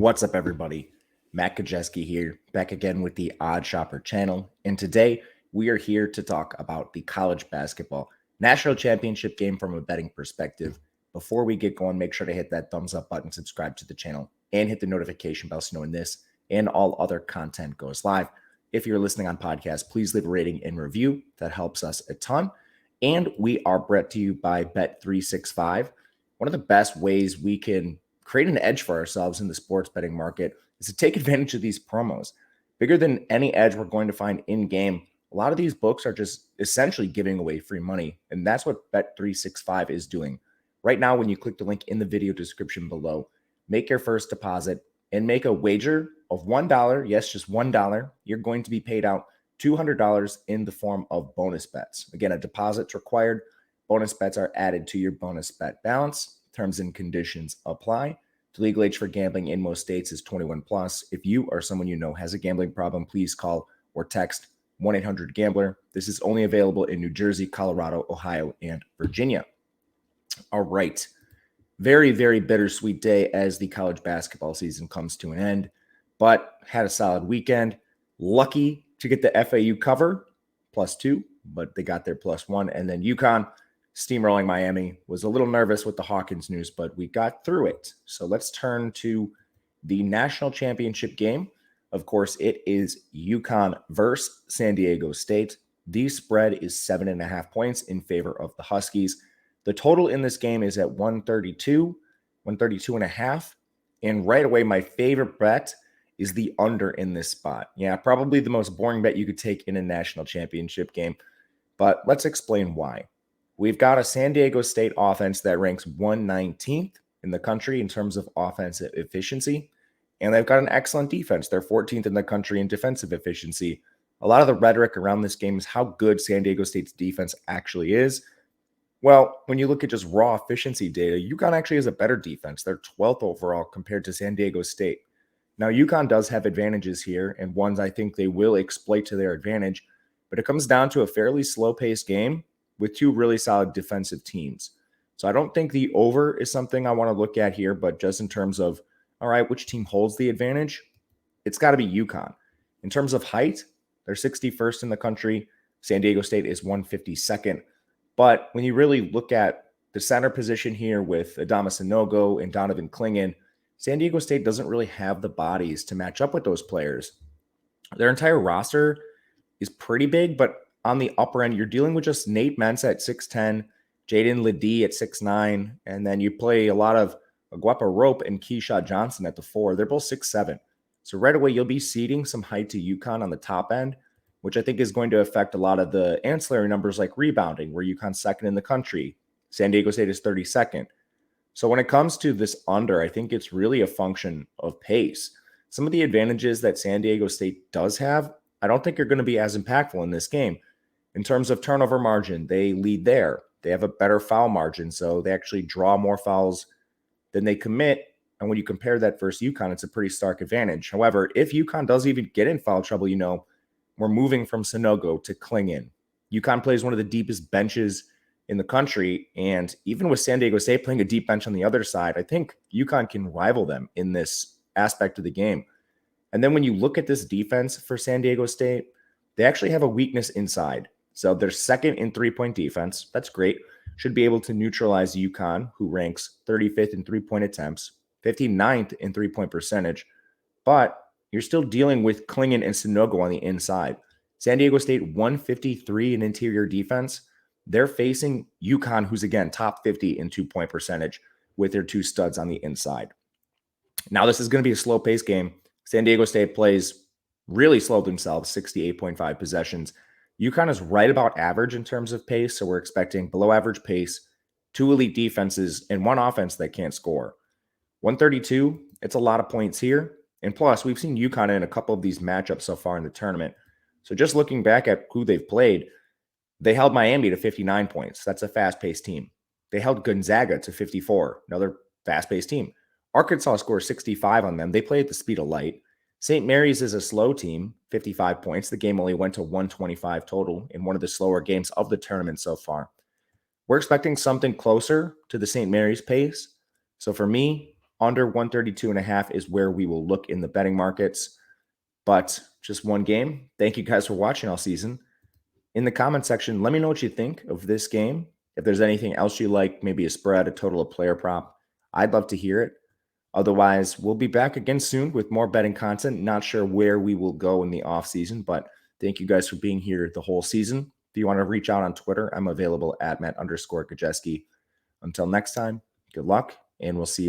What's up, everybody? Matt Kajeski here, back again with the Odd Shopper channel. And today we are here to talk about the college basketball national championship game from a betting perspective. Before we get going, make sure to hit that thumbs up button, subscribe to the channel, and hit the notification bell so knowing this and all other content goes live. If you're listening on podcast, please leave a rating and review. That helps us a ton. And we are brought to you by Bet365. One of the best ways we can create an edge for ourselves in the sports betting market is to take advantage of these promos. Bigger than any edge we're going to find in game, a lot of these books are just essentially giving away free money, and that's what Bet365 is doing. Right now, when you click the link in the video description below, make your first deposit and make a wager of $1. Yes, just $1. You're going to be paid out $200 in the form of bonus bets. Again, a deposit's required. Bonus bets are added to your bonus bet balance. Terms and conditions apply. The legal age for gambling in most states is 21 plus. If you or someone you know has a gambling problem, please call or text 1-800-GAMBLER. This is only available in New Jersey, Colorado, Ohio, and Virginia. All right. Very, very bittersweet day as the college basketball season comes to an end, but had a solid weekend. Lucky to get the FAU cover, +2, but they got their +1. And then UConn steamrolling Miami. Was a little nervous with the Hawkins news, but we got through it. So let's turn to the national championship game. Of course, it is UConn versus San Diego State. The spread is 7.5 points in favor of the Huskies. The total in this game is at 132.5. And right away, my favorite bet is the under in this spot. Yeah, probably the most boring bet you could take in a national championship game, but let's explain why. We've got a San Diego State offense that ranks 119th in the country in terms of offensive efficiency, and they've got an excellent defense. They're 14th in the country in defensive efficiency. A lot of the rhetoric around this game is how good San Diego State's defense actually is. Well, when you look at just raw efficiency data, UConn actually has a better defense. They're 12th overall compared to San Diego State. Now, UConn does have advantages here, and ones I think they will exploit to their advantage, but it comes down to a fairly slow-paced game with two really solid defensive teams. So I don't think the over is something I want to look at here, but just in terms of, all right, which team holds the advantage? It's got to be UConn. In terms of height, they're 61st in the country. San Diego State is 152nd. But when you really look at the center position here with Adama Sanogo and Donovan Clingan, San Diego State doesn't really have the bodies to match up with those players. Their entire roster is pretty big, but on the upper end, you're dealing with just Nate Mentz at 6'10", Jaden Ledee at 6'9", and then you play a lot of Aguapa Rope and Keyshawn Johnson at the 4. They're both 6'7". So right away, you'll be ceding some height to UConn on the top end, which I think is going to affect a lot of the ancillary numbers like rebounding, where UConn's second in the country. San Diego State is 32nd. So when it comes to this under, I think it's really a function of pace. Some of the advantages that San Diego State does have, I don't think are going to be as impactful in this game. In terms of turnover margin, they lead there. They have a better foul margin, so they actually draw more fouls than they commit. And when you compare that versus UConn, it's a pretty stark advantage. However, if UConn does even get in foul trouble, we're moving from Sanogo to Clingan. UConn plays one of the deepest benches in the country, and even with San Diego State playing a deep bench on the other side, I think UConn can rival them in this aspect of the game. And then when you look at this defense for San Diego State, they actually have a weakness inside. So they're second in three-point defense. That's great. Should be able to neutralize UConn, who ranks 35th in three-point attempts, 59th in three-point percentage. But you're still dealing with Clingan and Sanogo on the inside. San Diego State 153 in interior defense. They're facing UConn, who's, again, top 50 in two-point percentage with their two studs on the inside. Now, this is going to be a slow-paced game. San Diego State plays really slow themselves, 68.5 possessions. UConn is right about average in terms of pace, so we're expecting below average pace, two elite defenses, and one offense that can't score. 132, it's a lot of points here. And plus, we've seen UConn in a couple of these matchups so far in the tournament. So just looking back at who they've played, they held Miami to 59 points. That's a fast-paced team. They held Gonzaga to 54, another fast-paced team. Arkansas scored 65 on them. They play at the speed of light. St. Mary's is a slow team, 55 points. The game only went to 125 total in one of the slower games of the tournament so far. We're expecting something closer to the St. Mary's pace. So for me, Under 132.5 is where we will look in the betting markets. But just one game. Thank you guys for watching all season. In the comment section, let me know what you think of this game. If there's anything else you like, maybe a spread, a total, a player prop, I'd love to hear it. Otherwise, we'll be back again soon with more betting content. Not sure where we will go in the off season, but thank you guys for being here the whole season. If you want to reach out on Twitter, I'm available at Matt_Gajeski. Until next time, good luck, and we'll see you then.